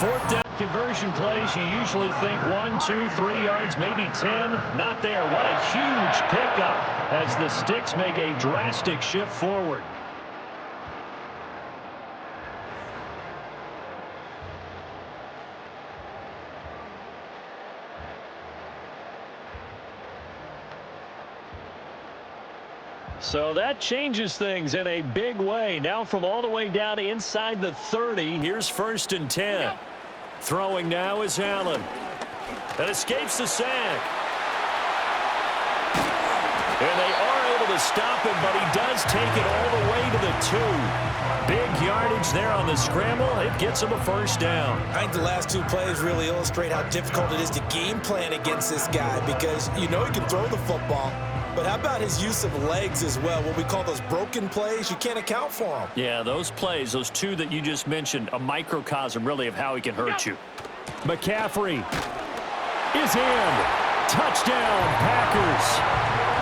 Fourth down conversion plays, you usually think 1, 2, 3 yards, maybe 10. Not there. What a huge pickup as the Sticks make a drastic shift forward. So that changes things in a big way. Now from all the way down inside the 30, here's 1st and 10. Throwing now is Allen. That escapes the sack. And they are able to stop him, but he does take it all the way to the 2. Big yardage there on the scramble. It gets him a 1st down. I think the last 2 plays really illustrate how difficult it is to game plan against this guy because you know he can throw the football. But how about his use of legs as well? What we call those broken plays, you can't account for them. Yeah, those plays, those 2 that you just mentioned, a microcosm really of how he can hurt you. McCaffrey is in. Touchdown, Packers.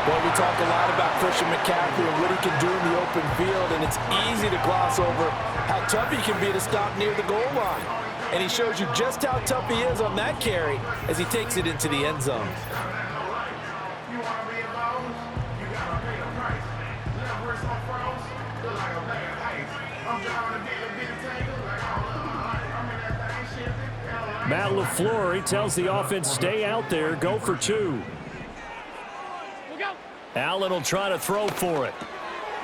Well, we talk a lot about Christian McCaffrey and what he can do in the open field, and it's easy to gloss over how tough he can be to stop near the goal line. And he shows you just how tough he is on that carry as he takes it into the end zone. Matt LaFleur, he tells the offense, stay out there, go for 2. Allen will try to throw for it.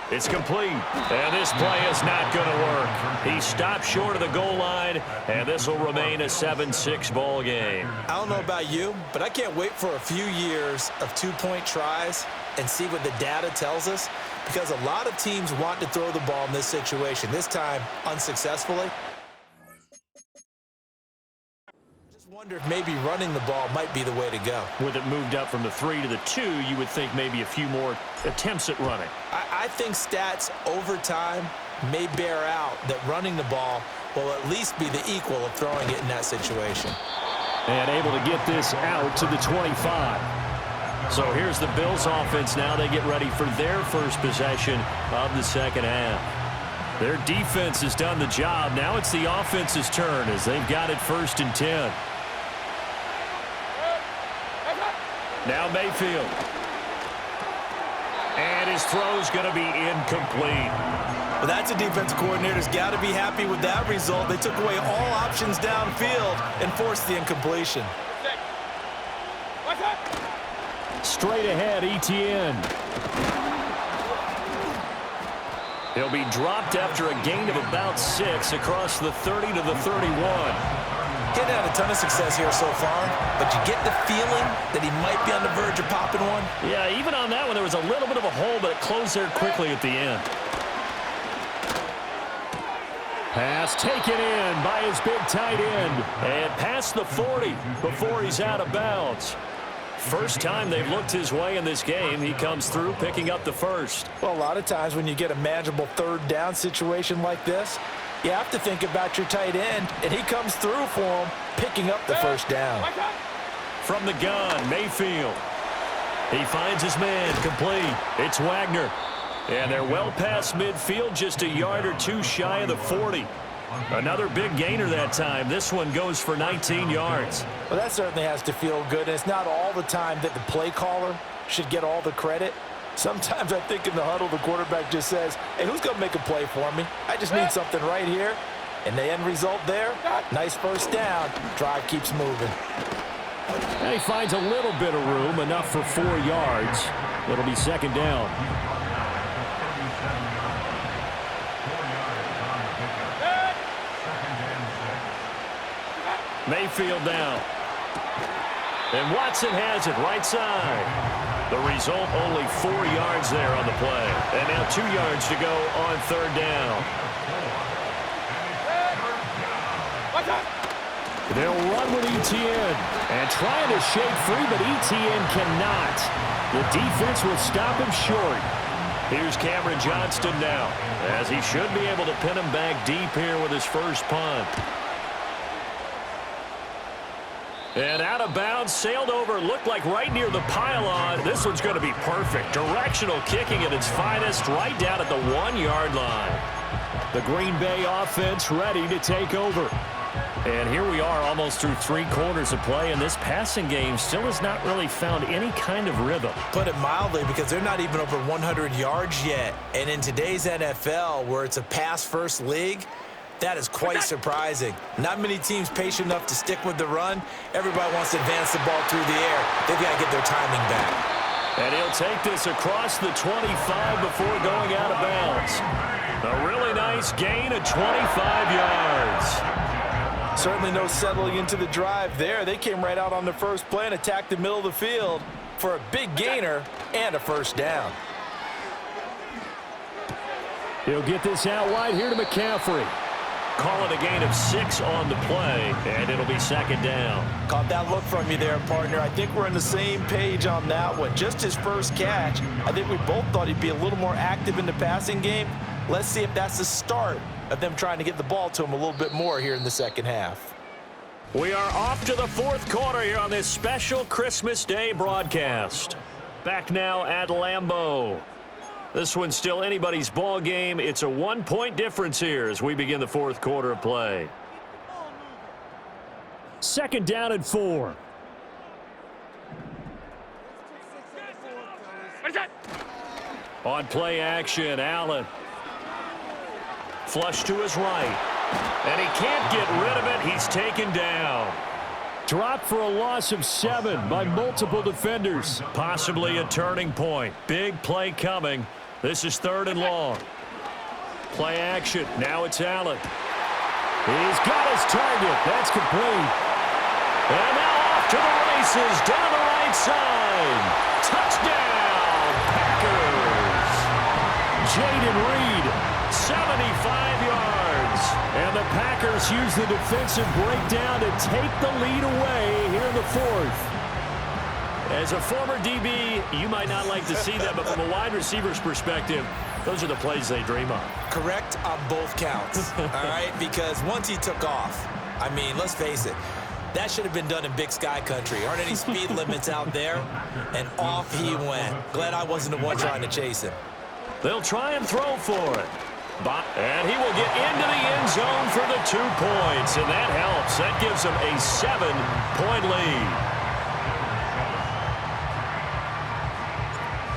It's complete. And this play is not going to work. He stopped short of the goal line, and this will remain a 7-6 ball game. I don't know about you, but I can't wait for a few years of 2-point tries and see what the data tells us, because a lot of teams want to throw the ball in this situation, this time unsuccessfully. Wonder if maybe running the ball might be the way to go. With it moved up from the 3 to the 2, you would think maybe a few more attempts at running. I think stats over time may bear out that running the ball will at least be the equal of throwing it in that situation. And able to get this out to the 25. So here's the Bills offense now. They get ready for their first possession of the second half. Their defense has done the job. Now it's the offense's turn as they've got it 1st and 10. Now Mayfield. And his throw's going to be incomplete. Well, that's a defense coordinator's got to be happy with that result. They took away all options downfield and forced the incompletion. Straight ahead, Etienne. He'll be dropped after a gain of about 6 across the 30 to the 31. He's had a ton of success here so far, but you get the feeling that he might be on the verge of popping one. Yeah, even on that one, there was a little bit of a hole, but it closed there quickly at the end. Pass taken in by his big tight end. And past the 40 before he's out of bounds. First time they've looked his way in this game, he comes through picking up the 1st. Well, a lot of times when you get a manageable 3rd down situation like this, you have to think about your tight end, and he comes through for him, picking up the 1st down. From the gun, Mayfield. He finds his man, complete. It's Wagner. And they're well past midfield, just a yard or 2 shy of the 40. Another big gainer that time. This one goes for 19 yards. Well, that certainly has to feel good. And it's not all the time that the play caller should get all the credit. Sometimes I think in the huddle, the quarterback just says, hey, who's going to make a play for me? I just need something right here. And the end result there, nice 1st down. Drive keeps moving. And he finds a little bit of room, enough for 4 yards. It'll be 2nd down. Mayfield down. And Watson has it right side. The result, only 4 yards there on the play. And now 2 yards to go on 3rd down. They'll run with Etienne. And trying to shake free, but Etienne cannot. The defense will stop him short. Here's Cameron Johnston now, as he should be able to pin him back deep here with his first punt. And out of bounds, sailed over, looked like right near the pylon. This one's going to be perfect. Directional kicking at its finest, right down at the 1-yard line. The Green Bay offense ready to take over. And here we are almost through 3 quarters of play, and this passing game still has not really found any kind of rhythm. Put it mildly, because they're not even over 100 yards yet. And in today's NFL, where it's a pass-first league, that is quite surprising. Not many teams patient enough to stick with the run. Everybody wants to advance the ball through the air. They've got to get their timing back. And he'll take this across the 25 before going out of bounds. A really nice gain of 25 yards. Certainly no settling into the drive there. They came right out on the first play and attacked the middle of the field for a big gainer and a first down. He'll get this out wide here to McCaffrey. Call it a gain of 6 on the play, and it'll be second down. Caught that look from you there, partner. I think we're on the same page on that one. Just his first catch. I think we both thought he'd be a little more active in the passing game. Let's see if that's the start of them trying to get the ball to him a little bit more here in the second half. We are off to the fourth quarter here on this special Christmas Day broadcast. Back now at Lambeau. This one's still anybody's ball game. It's a 1-point difference here as we begin the fourth quarter of play. Second down and 4. On play action, Allen. Flush to his right. And he can't get rid of it. He's taken down. Dropped for a loss of 7 by multiple defenders. Possibly a turning point. Big play coming. This is 3rd and long. Play action. Now it's Allen. He's got his target. That's complete. And now off to the races down the right side. Touchdown, Packers. Jaden Reed, 75 yards. And the Packers use the defensive breakdown to take the lead away here in the fourth. As a former DB, you might not like to see that, but from a wide receiver's perspective, those are the plays they dream of. Correct on both counts, all right? Because once he took off, I mean, let's face it, that should have been done in Big Sky Country. Aren't any speed limits out there? And off he went. Glad I wasn't the one trying to chase him. They'll try and throw for it. And he will get into the end zone for the 2 points, and that helps. That gives him a 7-point lead.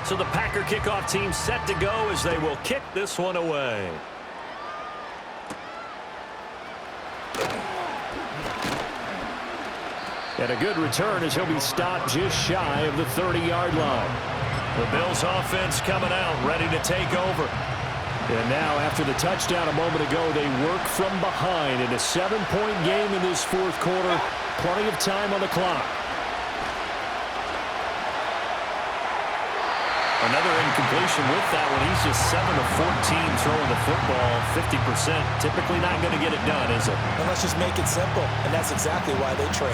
So the Packer kickoff team set to go as they will kick this one away. And a good return as he'll be stopped just shy of the 30-yard line. The Bills offense coming out, ready to take over. And now after the touchdown a moment ago, they work from behind in a 7-point game in this fourth quarter. Plenty of time on the clock. Another incompletion with that one. He's just 7 of 14 throwing the football, 50%. Typically not going to get it done, is it? And let's just make it simple, and that's exactly why they trail.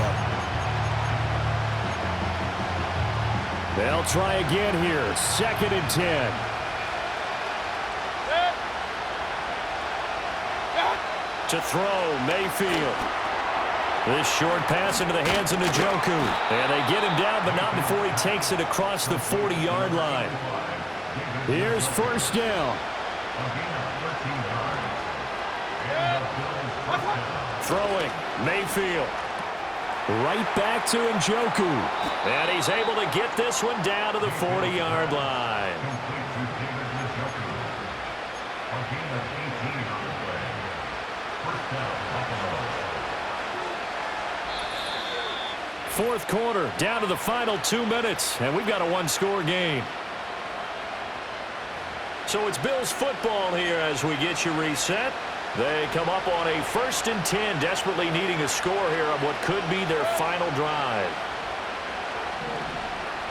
They'll try again here. 2nd and 10. To throw, Mayfield. This short pass into the hands of Njoku. And they get him down, but not before he takes it across the 40-yard line. Here's first down. Throwing, Mayfield. Right back to Njoku. And he's able to get this one down to the 40-yard line. Fourth quarter, down to the final 2 minutes, and we've got a 1-score game. So it's Bills football here as we get you reset. They come up on a 1st and 10, desperately needing a score here on what could be their final drive.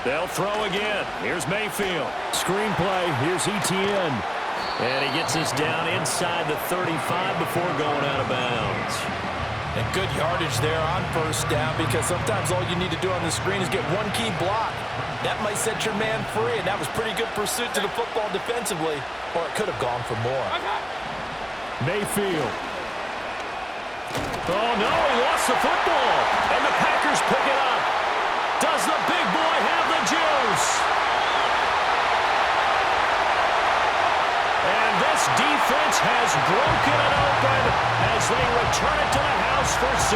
They'll throw again. Here's Mayfield. Screenplay. Here's Etienne. And he gets us down inside the 35 before going out of bounds. And good yardage there on first down, because sometimes all you need to do on the screen is get one key block. That might set your man free, and that was pretty good pursuit to the football defensively, or it could have gone for more. Mayfield. Oh, no, he lost the football, and the Packers pick it up. Does the big boy have the juice? And this defense has broken it open as they return it to the house for 6.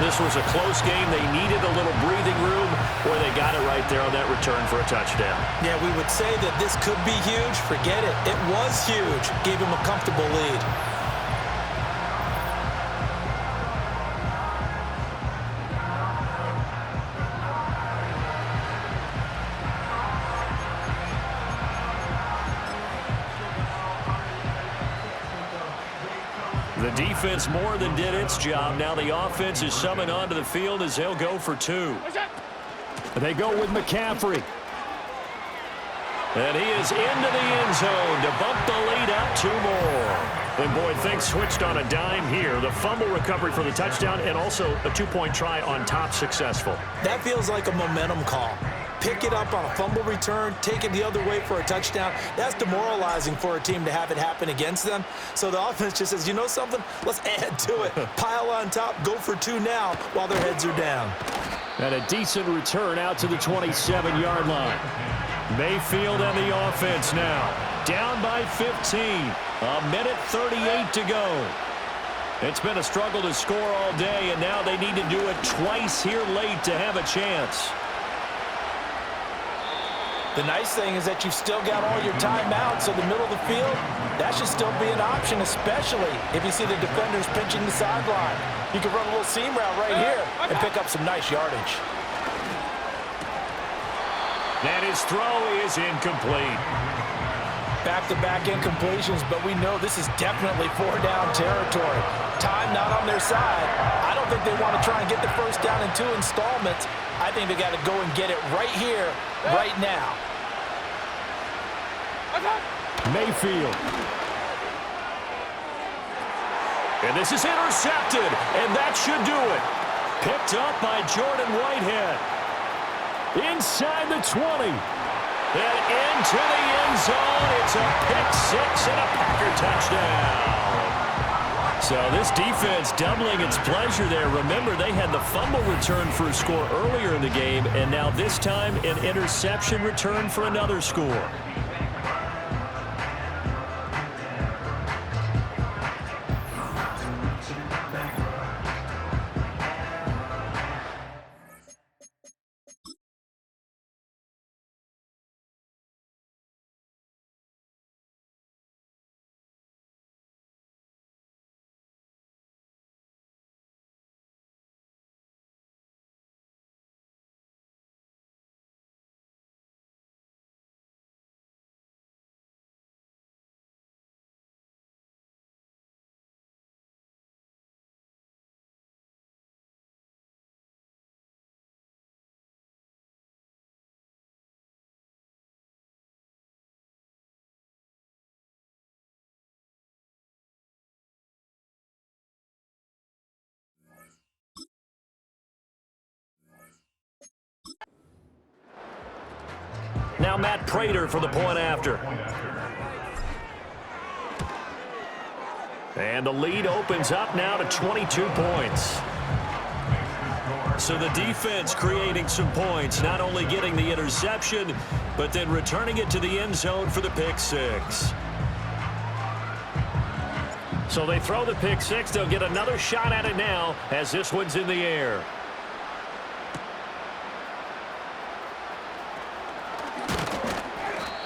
This was a close game. They needed a little breathing room, where they got it right there on that return for a touchdown. Yeah, we would say that this could be huge. Forget it. It was huge. Gave him a comfortable lead. The defense more than did its job. Now the offense is summoned onto the field as they'll go for 2. They go with McCaffrey. And he is into the end zone to bump the lead out 2 more. And boy, things switched on a dime here. The fumble recovery for the touchdown and also a 2-point try on top successful. That feels like a momentum call. Pick it up on a fumble return, take it the other way for a touchdown. That's demoralizing for a team to have it happen against them. So the offense just says, you know something? Let's add to it. Pile on top, go for 2 now while their heads are down. And a decent return out to the 27-yard line. Mayfield and the offense now. Down by 15. A minute 38 to go. It's been a struggle to score all day, and now they need to do it twice here late to have a chance. The nice thing is that you've still got all your timeouts, so the middle of the field, that should still be an option, especially if you see the defenders pinching the sideline. You can run a little seam route right here and pick up some nice yardage. And his throw is incomplete. Back-to-back incompletions, but we know this is definitely 4-down territory. Time not on their side. I don't think they want to try and get the first down in 2 installments. I think they got to go and get it right here, right now. Mayfield. And this is intercepted, and that should do it. Picked up by Jordan Whitehead. Inside the 20. And into the end zone. It's a pick-6 and a Packer touchdown. So this defense doubling its pleasure there. Remember, they had the fumble return for a score earlier in the game, and now this time an interception return for another score. Now Matt Prater for the point after. And the lead opens up now to 22 points. So the defense creating some points, not only getting the interception, but then returning it to the end zone for the pick-6. So they throw the pick-6. They'll get another shot at it now as this one's in the air.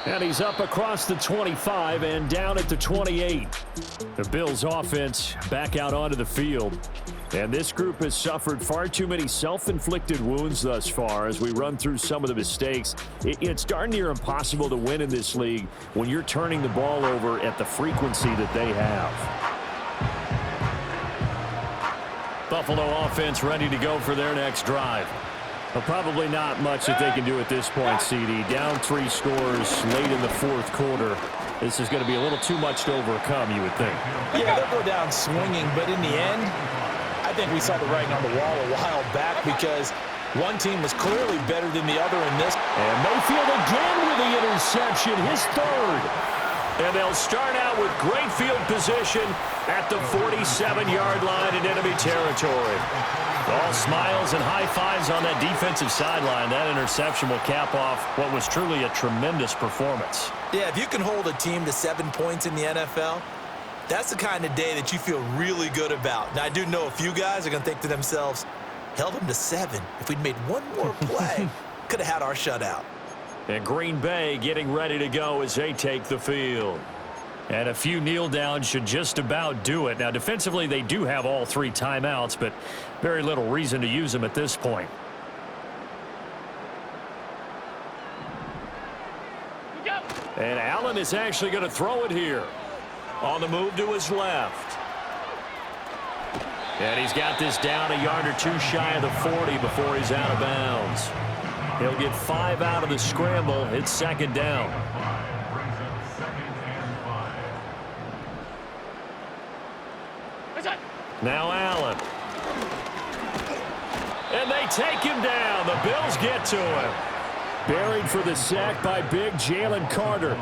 And he's up across the 25 and down at the 28. The Bills offense back out onto the field. And this group has suffered far too many self-inflicted wounds thus far as we run through some of the mistakes. It's darn near impossible to win in this league when you're turning the ball over at the frequency that they have. Buffalo offense ready to go for their next drive. Well, probably not much that they can do at this point, CD. Down 3 scores late in the 4th quarter. This is going to be a little too much to overcome, you would think. Yeah, they'll go down swinging, but in the end, I think we saw the writing on the wall a while back because one team was clearly better than the other in this. And Mayfield again with the interception, his 3rd. And they'll start out with great field position at the 47-yard line in enemy territory. All smiles and high fives on that defensive sideline. That interception will cap off what was truly a tremendous performance. Yeah, if you can hold a team to 7 points in the NFL, That's the kind of day that you feel really good about. Now, I do know a few guys are going to think to themselves, held them to 7. If we'd made one more play, could have had our shutout. And Green Bay getting ready to go as they take the field. And a few kneel downs should just about do it. Now, defensively, they do have all 3 timeouts, but very little reason to use them at this point. And Allen is actually going to throw it here. On the move to his left. And he's got this down a yard or 2 shy of the 40 before he's out of bounds. He'll get 5 out of the scramble. It's second down. Now Allen. And they take him down. The Bills get to him. Buried for the sack by big Jalen Carter.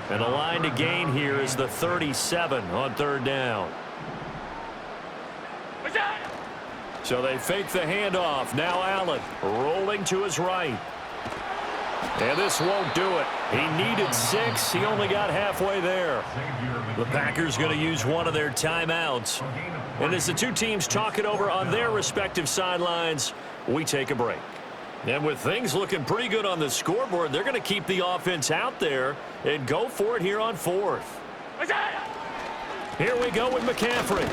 And the line to gain here is the 37 on 3rd down. So they fake the handoff. Now Allen rolling to his right. And this won't do it. He needed 6. He only got halfway there. The Packers going to use one of their timeouts. And as the two teams talk it over on their respective sidelines, we take a break. And with things looking pretty good on the scoreboard, they're going to keep the offense out there and go for it here on 4th. Here we go with McCaffrey.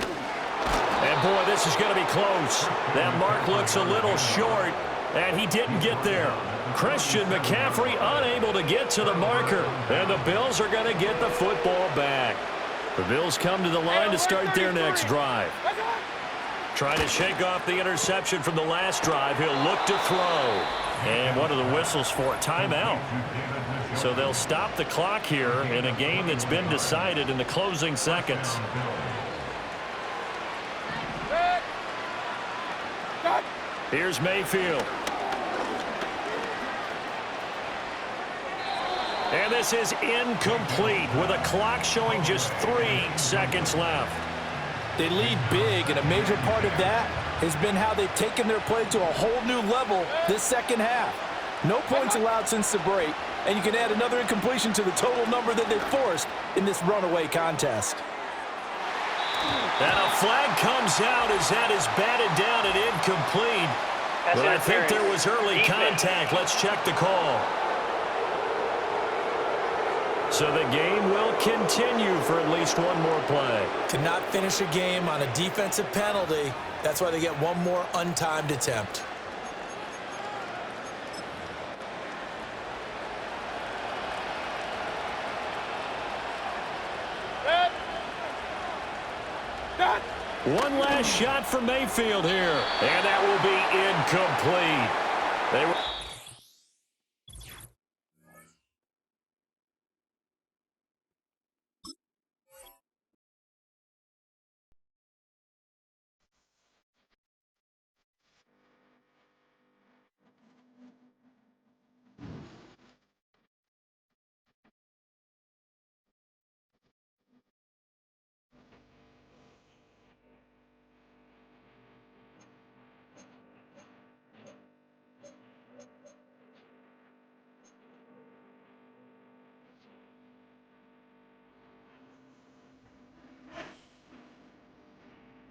And, boy, this is going to be close. That mark looks a little short, and he didn't get there. Christian McCaffrey unable to get to the marker, and the Bills are going to get the football back. The Bills come to the line to start their next drive. Trying to shake off the interception from the last drive. He'll look to throw. And one of the whistles for a timeout. So they'll stop the clock here in a game that's been decided in the closing seconds. Here's Mayfield. And this is incomplete with a clock showing just 3 seconds left. They lead big, and a major part of that has been how they've taken their play to a whole new level this second half. No points allowed since the break, and you can add another incompletion to the total number that they forced in this runaway contest. And a flag comes out as that is batted down and incomplete. But I think there was early contact. Let's check the call. So the game will continue for at least one more play. Cannot finish a game on a defensive penalty. That's why they get one more untimed attempt. One last shot for Mayfield here. And that will be incomplete. They were